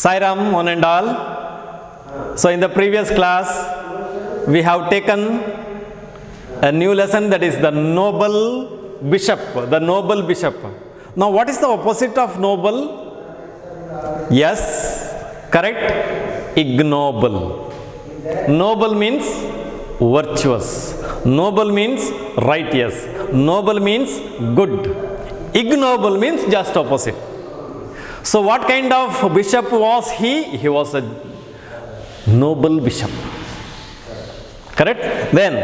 Sairam, one and all. So in the previous class, we have taken a new lesson, that is the noble bishop, the noble bishop. Now what is the opposite of noble? Yes, correct, ignoble. Noble means virtuous, noble means righteous, noble means good, ignoble means just opposite. So what kind of bishop was he? He was a noble bishop, correct? Then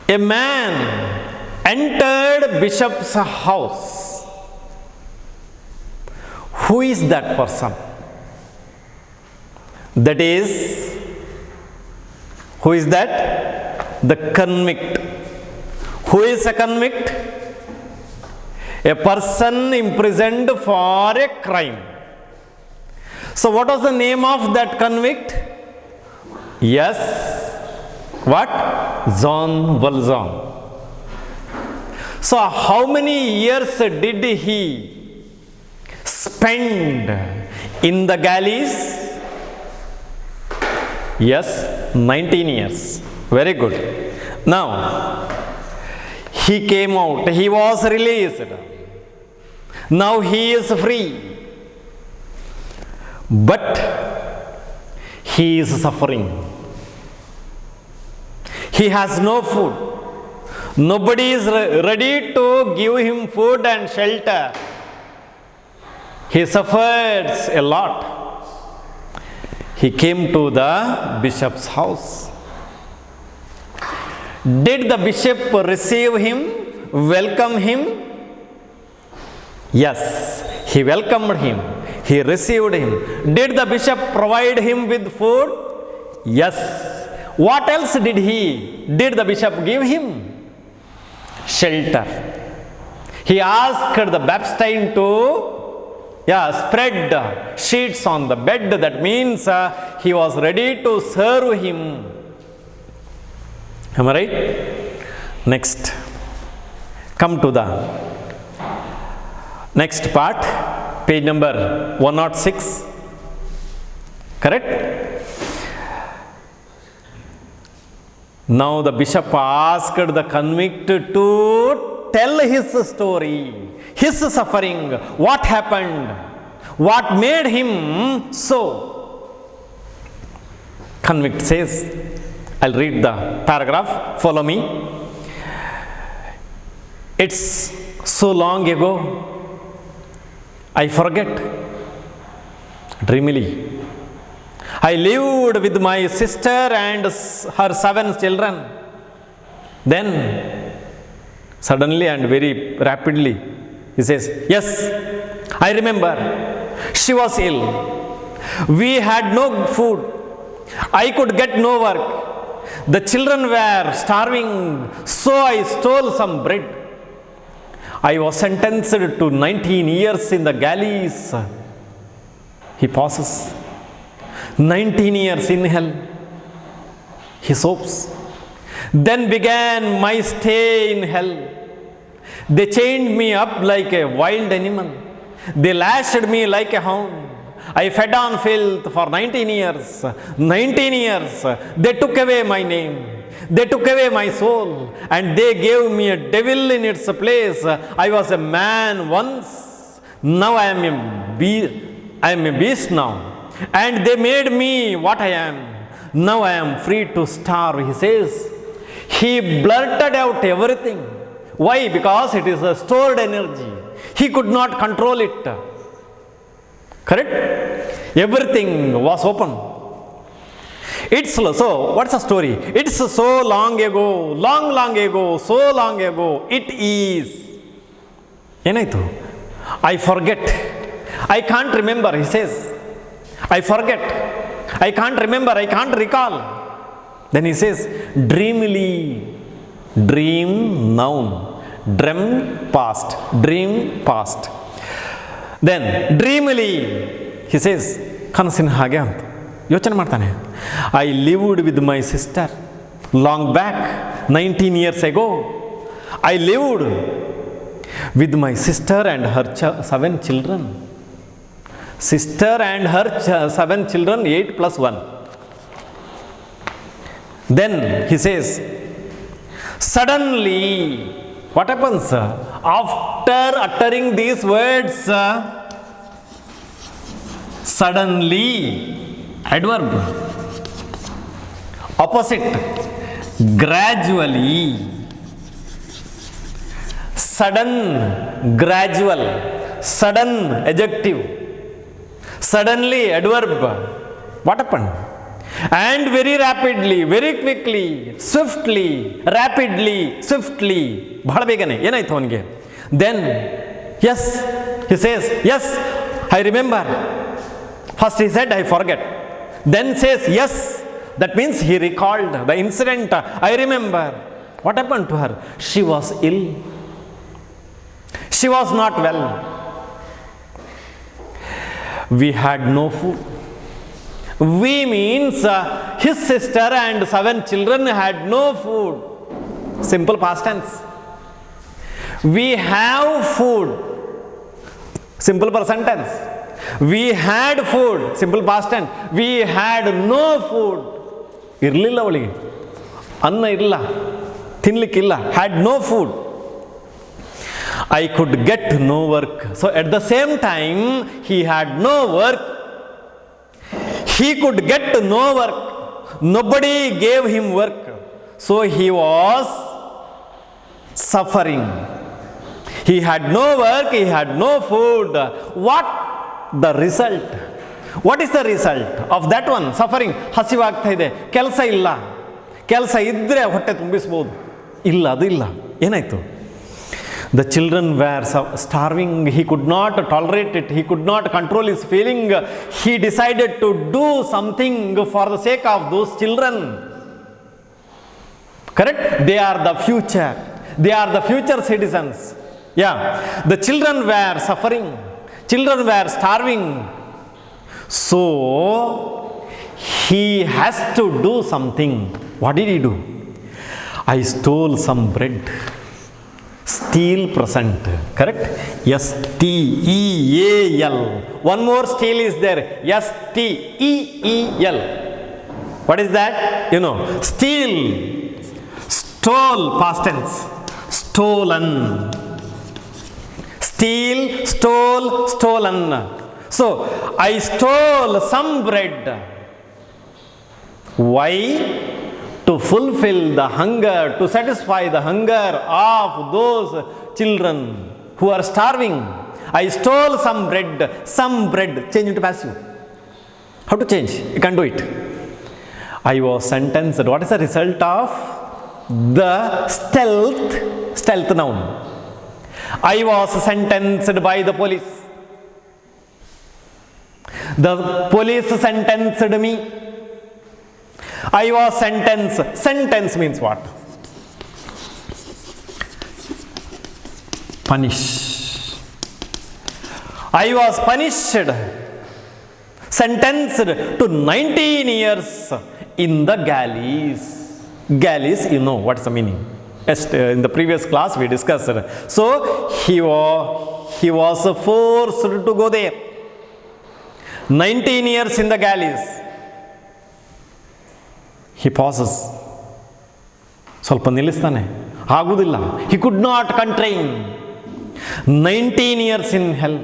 a man entered bishop's house. Who is that person? That is, who is that? The convict. Who is a convict? A person imprisoned for a crime. So what was the name of that convict? Yes, what? Jean Valjean. So how many years did he spend in the galleys? Yes, 19 years. Very good. Now he came out, he was released. Now he is free, but he is suffering. He has no food. Nobody is ready to give him food and shelter. He suffers a lot. He came to the bishop's house. Did the bishop receive him, welcome him? Yes, he welcomed him. He received him. Did the bishop provide him with food? Yes. What else did the bishop give him? Shelter. He asked the Baptistine to spread sheets on the bed. That means he was ready to serve him. Am I right? Next, come to the next part, page number 106. Correct? Now the bishop asked the convict to tell his story, his suffering, what happened, what made him so. Convict says, I'll read the paragraph, follow me. It's so long ago, I forget, dreamily. I lived with my sister and her 7 children. Then, suddenly and very rapidly, he says, yes, I remember. She was ill. We had no food. I could get no work. The children were starving, so I stole some bread. I was sentenced to 19 years in the galleys. He pauses. 19 years in hell. He sobs. Then began my stay in hell. They chained me up like a wild animal. They lashed me like a hound. I fed on filth for 19 years. 19 years. They took away my name. They took away my soul. And they gave me a devil in its place. I was a man once. Now I am a beast now. And they made me what I am. Now I am free to starve, he says. He blurted out everything. Why? Because it is a stored energy. He could not control it. Correct? Everything was open. So, what's the story? It's so long ago, long ago, so long ago. It is. Enaitu? I forget. I can't remember, he says. I forget. I can't remember. I can't recall. Then he says, dreamily. Dream noun. Dream past. Dream past. Then dreamily, he says, ಕನಸಿನ ಹಾಗೆ ಅಂತ ಯೋಚನೆ ಮಾಡ್ತಾನೆ. I lived with my sister long back, 19 years ago. I lived with my sister and her 7 children. Sister and her 7 children, 8 plus 1. Then he says, suddenly, what happens? After uttering these words, suddenly, adverb, opposite, gradually, sudden, gradual, sudden, adjective, suddenly, adverb. What happened? And very rapidly, very quickly, swiftly, rapidly, swiftly. ಬಹಳ ಬೇಗನೆ ಏನಾಯ್ತು ಅವನಿಗೆ? Then, yes, he says, yes, I remember. First he said, I forget. Then says, yes, that means he recalled the incident. I remember. What happened to her? She was ill. She was not well. We had no food. We means his sister and 7 children had no food. Simple past tense. We have food. Simple present tense. We had food. Simple past tense. We had no food. ಇರಲಿಲ್ಲ ಅವಳಿಗೆ, ಅನ್ನ ಇಲ್ಲ, ತಿನ್ನಲಿಕ್ಕಿಲ್ಲ. Had no food. I could get no work. So at the same time he had no work, he could get no work. Nobody gave him work. So he was suffering. He had no work, he had no food. What the result? What is the result of that one? Suffering. ಹಸಿವಾಗ್ತಾ ಇದೆ, ಕೆಲಸ ಇಲ್ಲ. ಕೆಲಸ ಇದ್ದರೆ ಹೊಟ್ಟೆ ತುಂಬಿಸ್ಬೋದು, ಇಲ್ಲ, ಅದು ಇಲ್ಲ. ಏನಾಯಿತು? The children were starving. He could not tolerate it. He could not control his feeling. He decided to do something for the sake of those children. Correct? They are the future. They are the future citizens. Yeah. The children were suffering. Children were starving. So, he has to do something. What did he do? I stole some bread. Steal present. Correct? S-T-E-A-L. One more steal is there. S-T-E-E-L. What is that? You know, steal. Stole, past tense. Stolen. Steal, stole, stolen. So, I stole some bread. Why? To fulfill the hunger, to satisfy the hunger of those children who are starving. I stole some bread. Some bread. Change into passive. How to change? You can't do it. I was sentenced. What is the result of the stealth noun? I was sentenced by the police. The police sentenced me. I was sentenced. Sentence means what? Punish. I was punished. Sentenced to 19 years in the galleys. Galleys, you know what's the meaning. In the previous class we discussed. So he was forced to go there. 19 years in the galleys. He pauses. ಸ್ವಲ್ಪ ನಿಲ್ಲಿಸ್ತಾನೆ, ಆಗುವುದಿಲ್ಲ. He could not contain. 19 years in hell.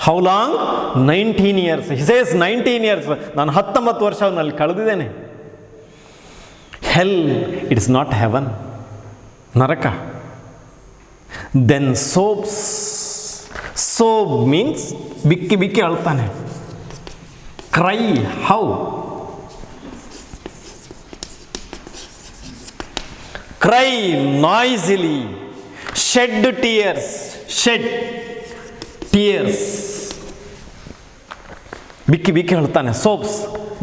How long? 19 years. He says 19 years. ನಾನು 19 ವರ್ಷದಲ್ಲಿ ಕಳೆದಿದ್ದೇನೆ. Hell, it is not heaven. Naraka. Then sobs. Sob means ಬಿಕ್ಕಿ ಬಿಕ್ಕಿ ಅಳ್ತಾನೆ. Cry. How? Cry noisily, shed tears, shed tears. ಬಿಕ್ಕಿ ಬಿಕ್ಕಿ ಅಳ್ತಾನೆ, sobs.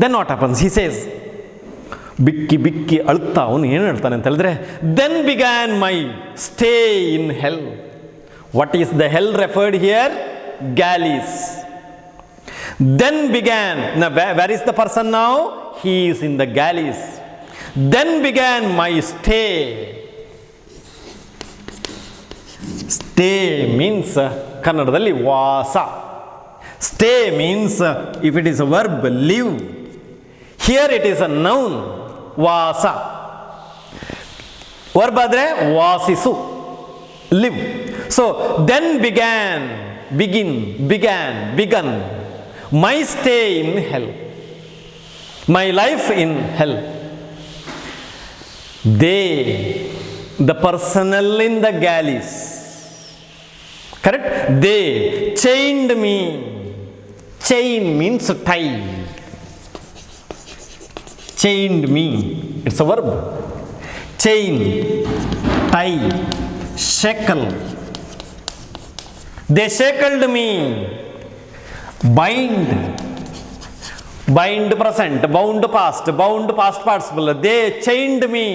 Then what happens? He says, ಬಿಕ್ಕಿ ಬಿಕ್ಕಿ ಅಳ್ತಾ ಅವನು ಏನು ಹೇಳ್ತಾನೆ ಅಂತ ಹೇಳಿದ್ರೆ, then began my stay in hell. What is the hell referred here? Galleys. Then began. Now where is the person now? He is in the galleys. Then began my stay. Stay means ಕನ್ನಡದಲ್ಲಿ ವಾಸ. Stay means if it is a verb, live. Here it is a noun, vasa. Verb adre vasisu, live. So then began my stay in hell, my life in hell. They, the personnel in the galleys, correct? They chained me. Chain means tie. Chained me, it's a verb. Chain, tie, shackle. They shackled me. Bind present, bound past participle. They chained me.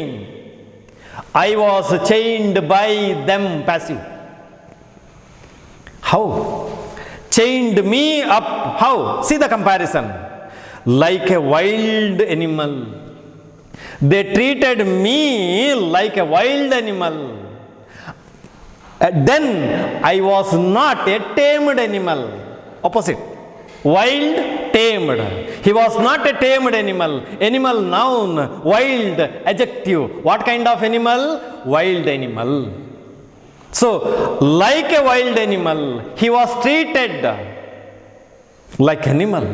I was chained by them, passive. How? Chained me up. How? See the comparison. Like a wild animal. They treated me like a wild animal. Then I was not a tamed animal. Opposite. Wild, tamed. He was not a tamed animal. Animal, noun. Wild, adjective. What kind of animal? Wild animal. So, like a wild animal, he was treated like animal.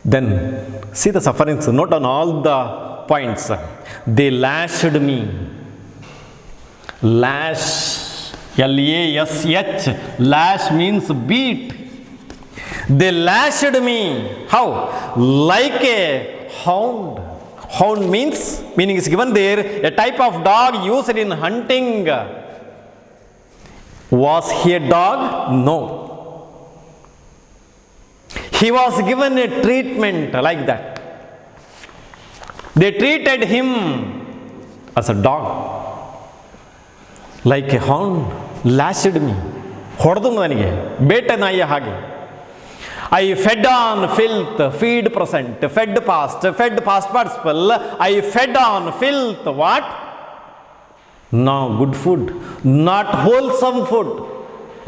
Then, see the sufferings. Note on all the points. They lashed me. Lash, L-A-S-H. Lash means beat. They lashed me. How? Like a hound. Hound meaning is given there, a type of dog used in hunting. Was he a dog? No. He was given a treatment like that. They treated him as a dog, like a hound. Lashed me. ಹೊಡೆದು ನನಗೆ ಬೇಟೆ ನಾಯಿಯ ಹಾಗೆ. I fed on filth, feed present, fed past participle. I fed on filth. What? No good food, not wholesome food.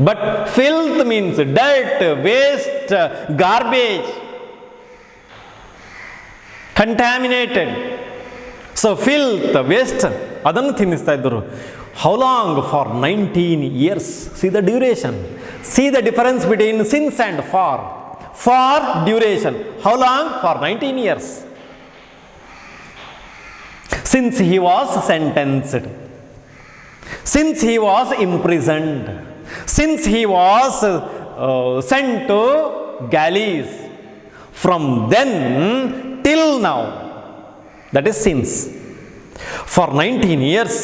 But filth means dirt, waste, garbage, contaminated. So filth, waste, adannu ತಿನ್ನಿಸ್ತಾ ಇದ್ದರು. How long? For 19 years. See the duration. See the difference between since and for. For duration. How long? For 19 years. Since he was sentenced. Since he was imprisoned. Since he was sent to galleys. From then till now. That is since. For 19 years.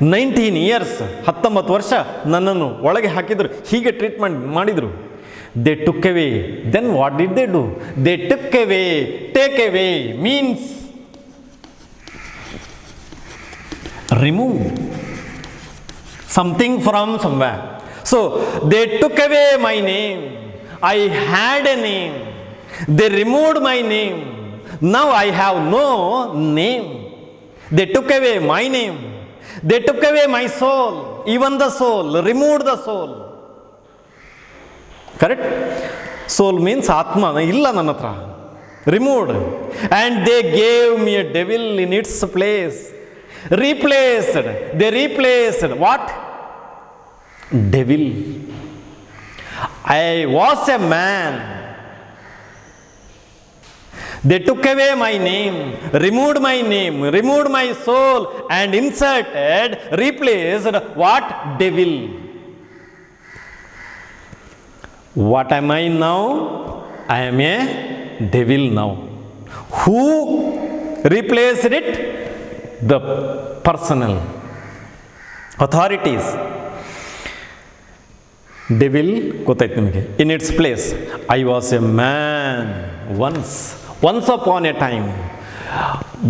19 years, 19 ವರ್ಷ ನನ್ನನ್ನು ಒಳಗೆ ಹಾಕಿದ್ರು, ಹೀಗೆ treatment ಮಾಡಿದರು. They took away. Then what did they do? They took away. Take away means remove something from somewhere. So they took away my name. I had a name. They removed my name. Now I have no name. They took away my name. They took away my soul, even the soul, removed the soul. Correct? Soul means Atma, illa ನನ್ನ ಹತ್ರ. Removed. And they gave me a devil in its place. Replaced. They replaced what? Devil. I was a man. They took away my name, removed my soul, and inserted, replaced what? Devil. What am I now? I am a devil now. Who replaced it? The personal authorities. Devil, in its place. I was a man once upon a time.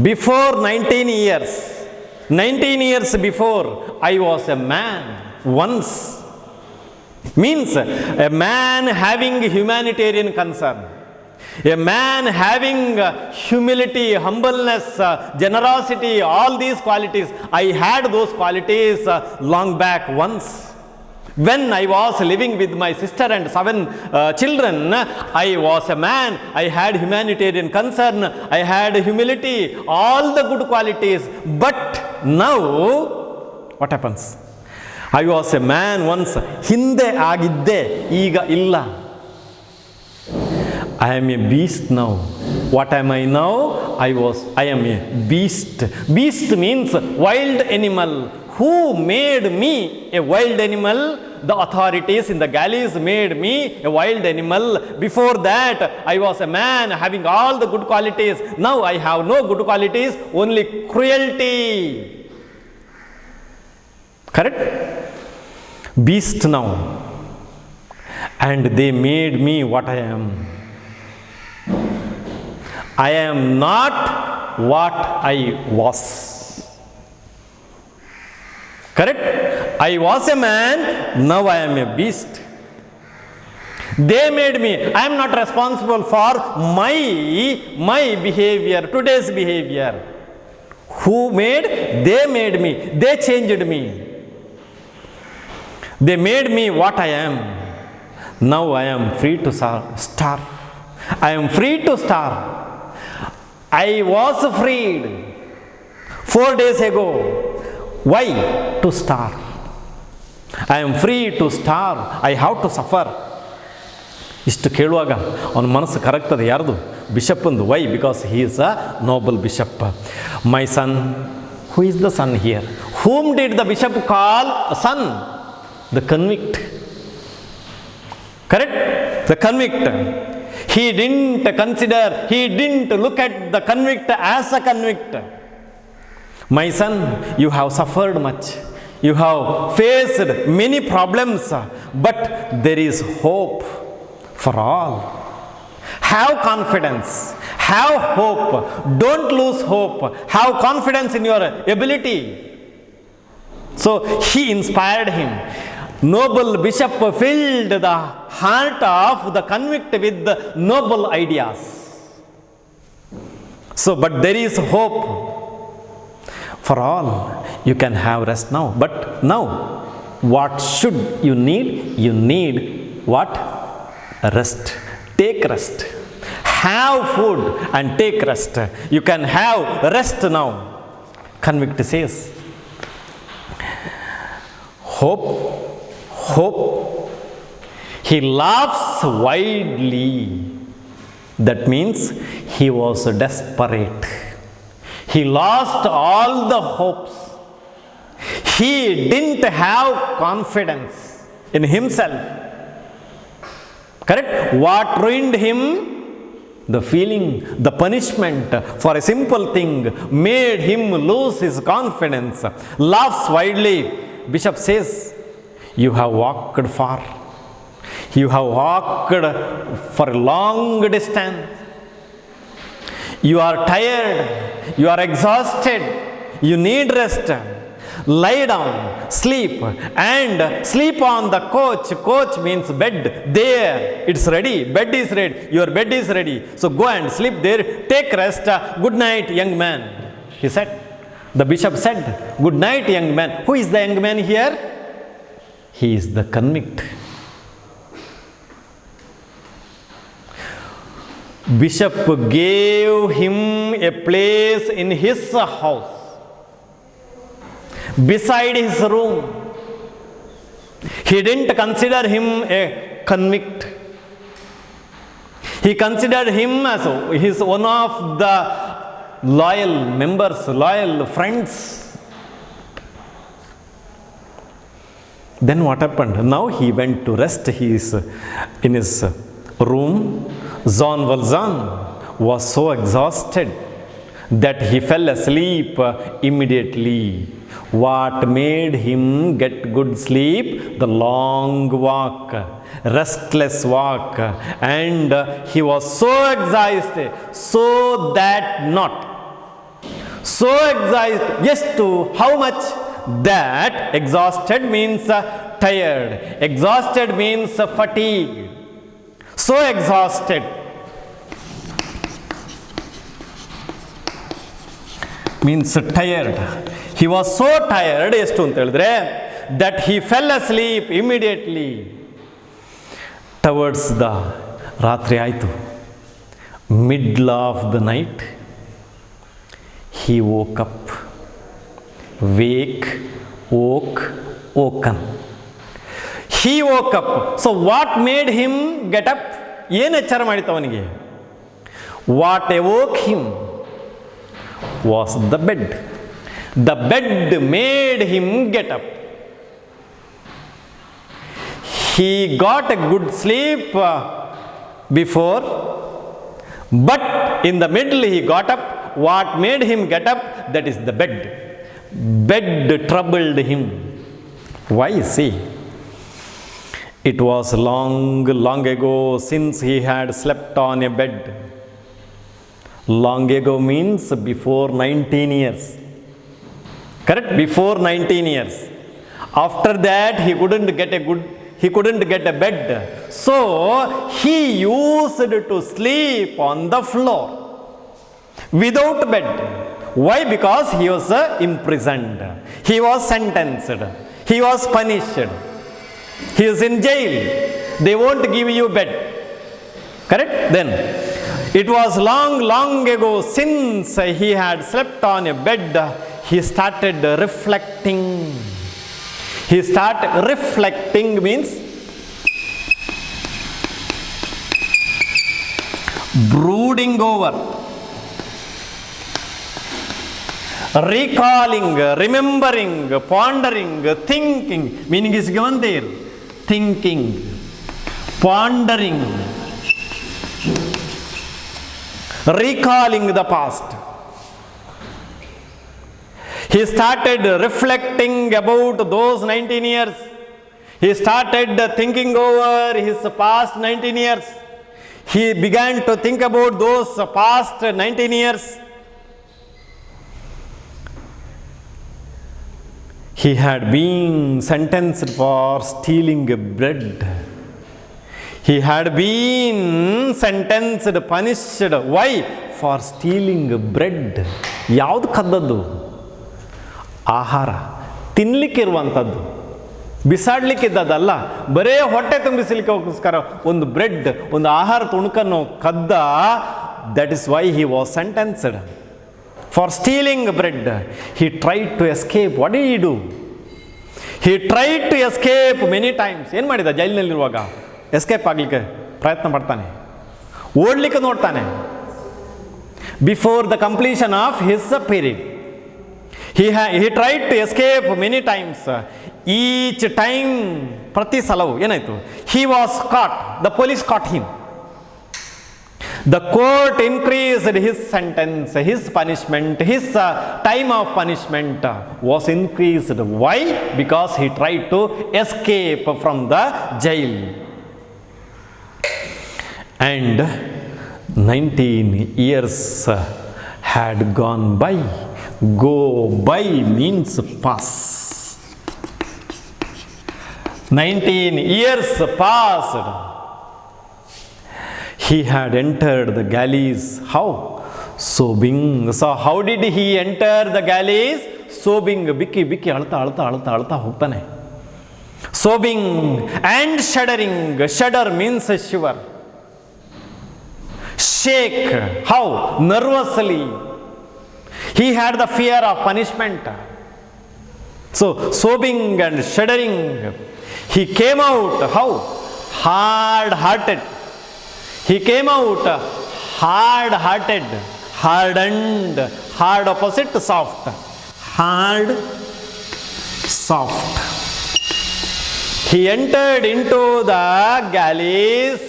Before 19 years before, I was a man once. Means a man having humanitarian concern. A man having humility, humbleness, generosity, all these qualities. I had those qualities long back once. When I was living with my sister and 7 children, I was a man. I had humanitarian concern. I had humility, all the good qualities. But now, what happens? I was a man once. Hinde agidde, iga illa. I am a beast now. What am I now? I am a beast. Beast means wild animal. Who made me a wild animal? The authorities in the galleys made me a wild animal. Before that, I was a man having all the good qualities. Now I have no good qualities, only cruelty. Correct? Beast now. And they made me what I am. I am not what I was. Correct? I was a man, now I am a beast. They made me. I am not responsible for my behavior, today's behavior. Who made? They made me. They changed me. They made me what I am. Now I am free to starve. I am free to starve. I was freed 4 days ago. Why? To starve. I am free to starve. I have to suffer. ಇಷ್ಟು ಕೇಳುವಾಗ ಅವನ ಮನಸ್ಸು ಕರಗ್ತದೆ. ಯಾರ್ದು? ಬಿಷಪ್ಪಂದು. Why? Because he is a noble bishop. My son. Who is the son here? Whom did the bishop call a son? The convict. Correct? The convict. He didn't consider, he didn't look at the convict as a convict. My son, you have suffered much. You have faced many problems, but there is hope for all. Have confidence. Have hope. Don't lose hope. Have confidence in your ability. So he inspired him. Noble bishop filled the heart of the convict with noble ideas. So, but there is hope for all. You can have rest now. But now, what should you need? You need what? Rest. Take rest. Have food and take rest. You can have rest now. Convict says, hope. Hope. He laughs widely. That means he was desperate. He lost all the hopes. He didn't have confidence in himself. Correct? What ruined him? The feeling, the punishment for a simple thing made him lose his confidence. Laughs widely. Bishop says, you have walked far. You have walked for a long distance. You are tired. You are exhausted. You need rest. Lie down, sleep, and sleep on the coach. Coach means bed. There, it's ready. Bed is ready. Your bed is ready. So go and sleep there. Take rest. Good night, young man. He said. The bishop said, good night, young man. Who is the young man here? He is the convict. Bishop gave him a place in his house, beside his room. He didn't consider him a convict. He considered him as his one of the loyal members, loyal friends. Then what happened? Now he went to rest. He is in his room. Jean Valjean was so exhausted that he fell asleep immediately. What made him get good sleep? The long walk, restless walk, and he was so exhausted, so that not. So exhausted, yes, to how much? That exhausted means tired. Exhausted means fatigue. So exhausted means tired. He was so tired. ಎಷ್ಟು ಅಂತ ಹೇಳಿದ್ರೆ that he fell asleep immediately. Towards the ರಾತ್ರಿ ಆಯಿತು, middle of the night, he woke up. Wake, woke, woken. He woke up. So what made him get up? ಏನು ಎಚ್ಚರ ಮಾಡಿತ್ತು ಅವನಿಗೆ? What awoke him was the bed. The bed made him get up. He got a good sleep before, but in the middle he got up. What made him get up? That is the bed. Bed troubled him. Why? See, it was long ago since he had slept on a bed. Long ago means before 19 years. Correct? Before 19 years. After that he couldn't get a bed. So he used to sleep on the floor without bed. Why? Because he was imprisoned. He was sentenced. He was punished. He is in jail. They won't give you bed. Correct? Then it was long ago since he had slept on a bed. He started reflecting. Reflecting means brooding over, recalling, remembering, pondering, thinking. Meaning is given there. Thinking, pondering, recalling the past. He started reflecting about those 19 years. He started thinking over his past 19 years. He began to think about those past 19 years. He had been sentenced for stealing bread. He had been sentenced, punished. Why? For stealing bread. ಯಾವುದು ಕದ್ದದ್ದು? ಆಹಾರ, ತಿನ್ನಲಿಕ್ಕಿರುವಂಥದ್ದು, ಬಿಸಾಡಲಿಕ್ಕಿದ್ದದಲ್ಲ, ಬರೇ ಹೊಟ್ಟೆ ತುಂಬಿಸಲಿಕ್ಕೋಸ್ಕರ ಒಂದು bread, ಒಂದು ಆಹಾರ ತುಣುಕನ್ನು ಕದ್ದ. That is why he was sentenced for stealing bread. He tried to escape. What did he do? He tried to escape many times. ಏನು ಮಾಡಿದ? ಜೈಲಿನಲ್ಲಿರುವಾಗ ಎಸ್ಕೇಪ್ ಆಗಲಿಕ್ಕೆ ಪ್ರಯತ್ನ ಪಡ್ತಾನೆ, ಓಡಲಿಕ್ಕೆ ನೋಡ್ತಾನೆ. Before the completion of his period he tried to escape many times. Each time, ಪ್ರತಿ ಸಲವು ಏನಾಯಿತು? he was caught. The police caught him. The court increased his sentence, his punishment, his time of punishment was increased. Why? Because he tried to escape from the jail. And 19 years had gone by. Go by means pass. 19 years passed. He had entered the galleys. How? Sobbing. So how did he enter the galleys? Sobbing. ಬಿಕ್ಕಿ ಅಳ್ತಾ ಹೋಗ್ತಾನೆ. Sobbing and shuddering. Shudder means shiver. Shake. How? Nervously. He had the fear of punishment. So sobbing and shuddering. He came out. How? Hard-hearted. He came out hard-hearted, hardened. Hard opposite soft. Hard, soft. He entered into the galleys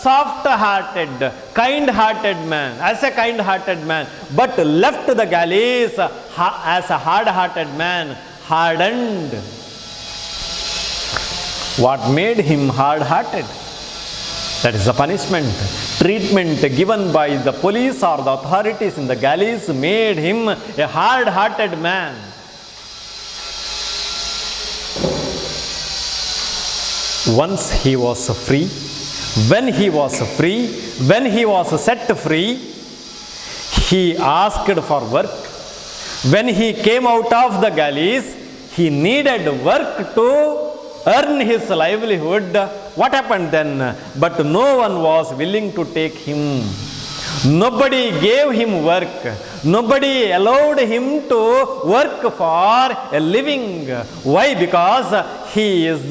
soft-hearted, kind-hearted man, as a kind-hearted man, but left the galleys as a hard-hearted man, hardened. What made him hard-hearted? That is the punishment. Treatment given by the police or the authorities in the galleys made him a hard-hearted man. Once he was free, when he was set free, he asked for work. When he came out of the galleys, He needed work to earn his livelihood. What happened then? But no one was willing to take him. Nobody gave him work. Nobody allowed him to work for a living. Why? Because he is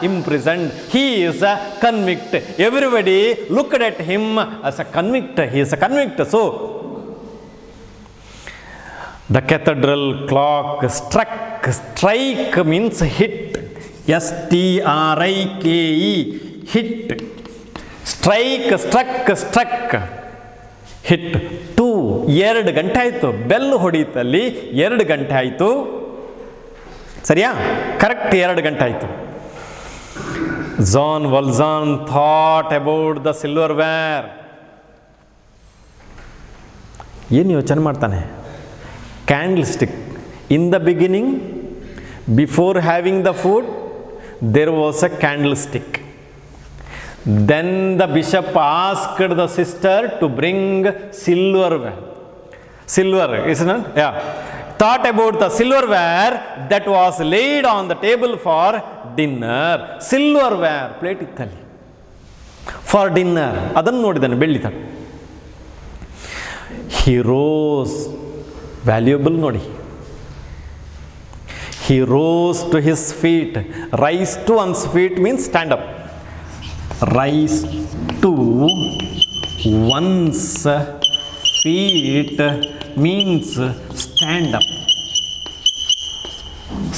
imprisoned. He is a convict. Everybody looked at him as a convict. He is a convict. So, the cathedral clock struck. Strike means hit. S-T-R-I-K-E. Hit. Strike, struck. Hit 2 ಗಂಟೆ ಆಯಿತು. Bell ಹೊಡೀತಲ್ಲಿ 2 ಗಂಟೆ ಆಯಿತು. ಸರಿಯಾ? Correct 2 ಗಂಟೆ ಆಯಿತು. Jean Valjean thought about the silverware. ಏನು ಯೋಚನೆ ಮಾಡ್ತಾನೆ? Candlestick. In the beginning, before having the food, there was a candlestick. Then the bishop asked the sister to bring silverware. Silver, isn't it? Yeah. Thought about the silverware that was laid on the table for dinner. Silverware, plate ittali. For dinner. Adannu nodidane ಬೆಳ್ಳಿತ. He rose. Valuable ನೋಡಿ. He rose to his feet. Rise to one's feet means stand up. Rise to one's feet means stand up.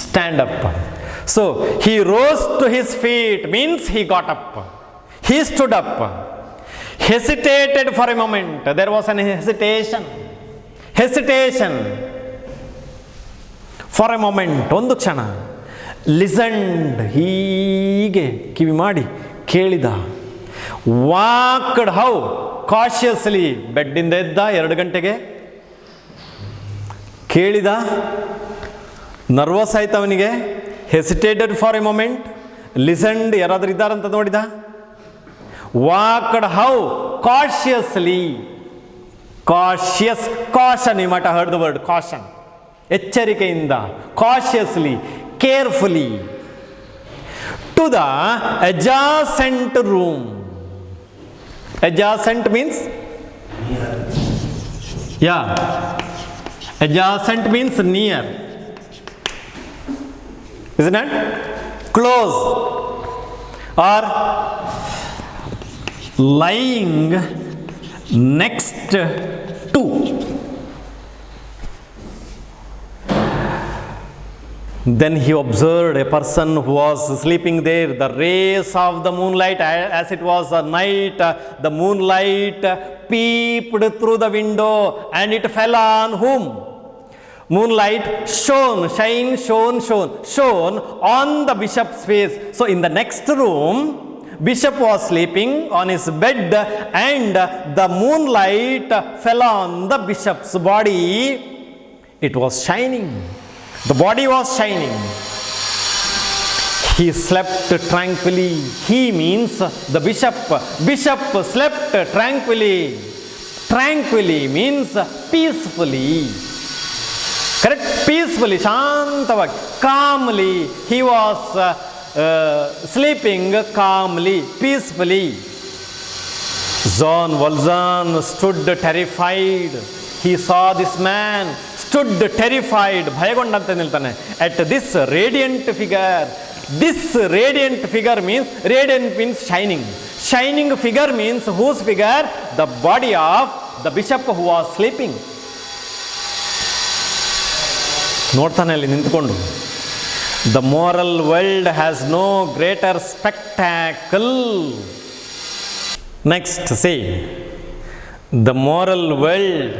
Stand up. So, he rose to his feet means he got up. He stood up. Hesitated for a moment. There was an hesitation. Hesitation. For a moment. ಒಂದು ಕ್ಷಣ. Listened. ಹೀಗೆ ಕಿವಿ ಮಾಡಿ ಕೇಳಿದ. Walked how ಕಾಶಿಯಸ್ಲಿ. ಬೆಡ್ಡಿಂದ ಎದ್ದ 2 ಗಂಟೆಗೆ. ಕೇಳಿದ. Nervous ಆಯ್ತು ಅವನಿಗೆ. Hesitated for a moment. Listened. ಯಾರಾದರೂ ಇದ್ದಾರಂತ ನೋಡಿದ. Walked how cautiously. Cautious. Caution. You might have heard the word caution. ಎಚ್ಚರಿಕೆಯಿಂದ. Cautiously. Carefully. To the adjacent room. Adjacent means? Yeah. Adjacent means near. Isn't it? Close. Or lying next to. Then he observed a person who was sleeping there. The rays of the moonlight, as it was a night, the moonlight peeped through the window and it fell on whom? Moonlight shone on the bishop's face. So in the next room, bishop was sleeping on his bed and the moonlight fell on the bishop's body. It was shining. The body was shining. He slept tranquilly. He means the bishop. Bishop slept tranquilly. Tranquilly means peacefully. Correct? Peacefully. Shantavagi. Calmly. He was sleeping calmly, peacefully. John Valjean stood terrified. He saw this man. Stood terrified. ಭಯಗೊಂಡಂತೆ ನಿಲ್ತಾನೆ. At this radiant figure. This radiant figure means, radiant means shining. Shining figure means whose figure? The body of the bishop who was sleeping. ನೋಡ್ತಾನೆ ಅಲ್ಲಿ ನಿಂತ್ಕೊಂಡು. The moral world has no greater spectacle. Next, say. The moral world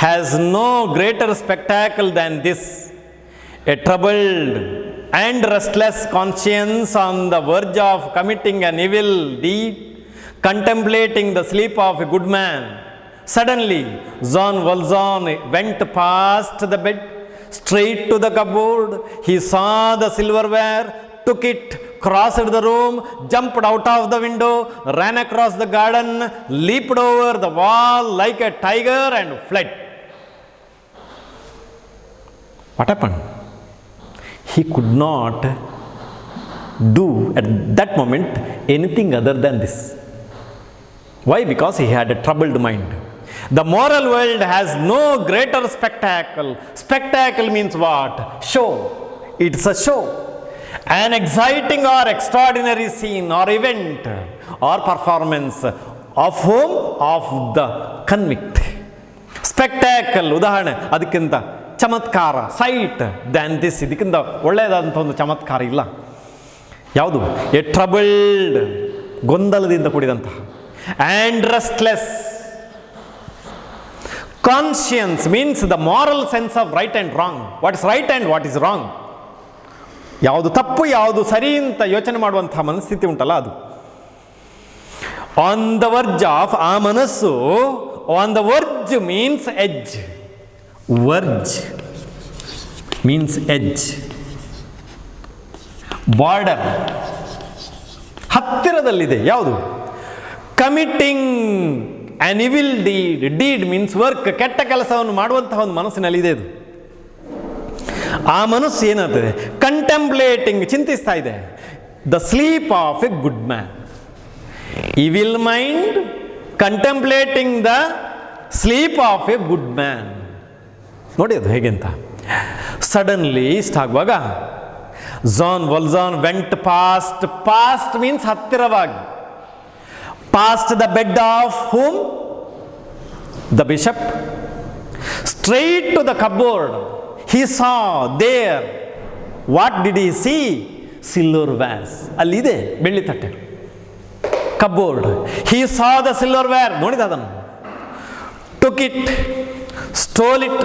has no greater spectacle than this. A troubled and restless conscience on the verge of committing an evil deed, contemplating the sleep of a good man. Suddenly, Jean Valjean went past the bed, straight to the cupboard. He saw the silverware, took it, crossed the room, jumped out of the window, ran across the garden, leaped over the wall like a tiger and fled. What happened? he could not do at that moment anything other than this. Why? Because he had a troubled mind. The moral world has no greater spectacle. Spectacle means what? Show. It's a show. An exciting or extraordinary scene or event or performance of whom? Of the convict. Spectacle, ಉದಾಹರಣೆ, ಅದಕ್ಕಿಂತ ಚಮತ್ಕಾರ, site than this, ಇದಕ್ಕಿಂತ ಒಳ್ಳೆಯದಾದಂಥ ಒಂದು ಚಮತ್ಕಾರ ಇಲ್ಲ. ಯಾವುದು? A troubled, ಗೊಂದಲದಿಂದ ಕೂಡಿದಂತಹ. And restless. Conscience means the moral sense of right and wrong. What is right and what is wrong, ಯಾವುದು ತಪ್ಪು ಯಾವುದು ಸರಿ ಅಂತ ಯೋಚನೆ ಮಾಡುವಂಥ ಮನಸ್ಥಿತಿ ಉಂಟಲ್ಲ ಅದು. ಆನ್ ದ ವರ್ಜ್ ಆಫ್, ಆ ಮನಸ್ಸು on the verge means edge. Verge means edge, border, ಹತ್ತಿರದಲ್ಲಿದೆ. ಯಾವುದು? Committing on evil deed. Deed means work, ಕೆಟ್ಟ ಕೆಲಸವನ್ನು ಮಾಡುವಂತಹ ಒಂದು ಮನಸ್ಸಿನಲ್ಲಿದೆ ಇದು. ಆ ಮನಸ್ಸು ಏನಾಗ್ತದೆ? ಕಂಟೆಂಪ್ಲೇಟಿಂಗ್, ಚಿಂತಿಸ್ತಾ ಇದೆ. The sleep of a good man. Evil mind contemplating the sleep of a good man. ನೋಡಿ ಅದು ಹೇಗೆ ಅಂತ. ಸಡನ್ಲಿ ಇಷ್ಟ ಆಗುವಾಗ Jean Valjean went past. Past means ಹತ್ತಿರವಾಗಿ. Past the bed of whom? The bishop. Straight to the cupboard. He saw there. What did he see? Silverwares. ಅಲ್ಲಿದೆ ಬೆಳ್ಳಿ ತಟ್ಟೆ. Cupboard. He saw the silverware. ನೋಡಿದ ಅದನ್ನು. Took it. Stole it.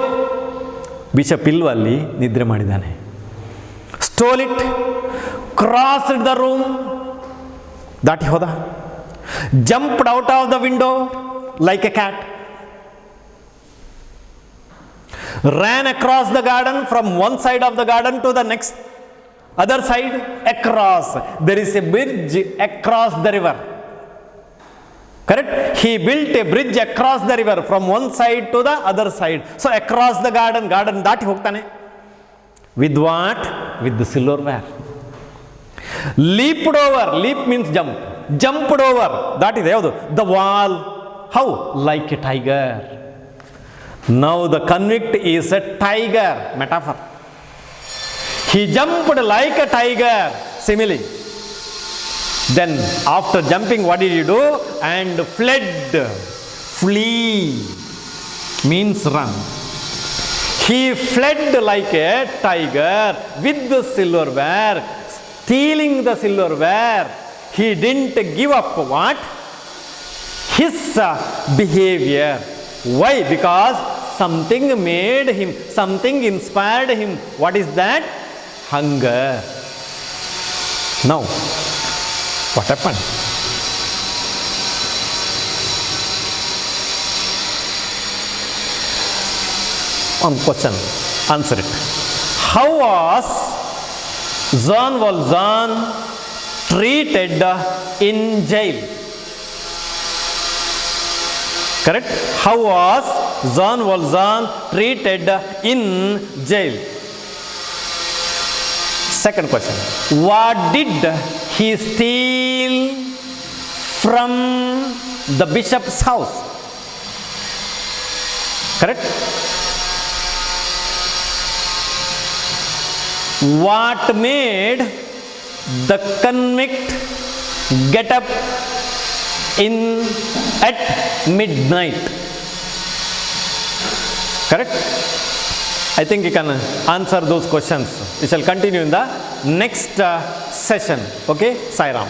Bishop ಇಲ್ವಲ್ಲಿ, ನಿದ್ರೆ ಮಾಡಿದ್ದಾನೆ. Stole it. Crossed the room. ದಾಟಿ ಹೋದ. Jumped out of the window like a cat. Ran across the garden, from one side of the garden to the next other side. Across. There is a bridge across the river. Correct? He built a bridge across the river from one side to the other side. So across the garden, garden ದಾಟಿ ಹೋಗ್ತಾನೆ. With what? With the silverware. Leaped over. Leap means jump. Jumped over. ದಾಟಿದೆ. ಯಾವುದು? The wall. How? Like a tiger. Now the convict is a tiger. Metaphor. He jumped like a tiger. Simile. Then after jumping, what did he do? And fled. Flee means run. He fled like a tiger with the silverware, stealing the silverware. He didn't give up what? His behavior. Why? Because something made him, something inspired him. What is that? Hunger. Now, what happened? One question, answer it. How was Jean Valjean treated in jail? Correct? How was Jean Valjean treated in jail? Second question. What did he steal from the bishop's house? Correct? What made the convict get up at midnight? Correct? I think you can answer those questions. We shall continue in the next session. Okay? Sai Ram.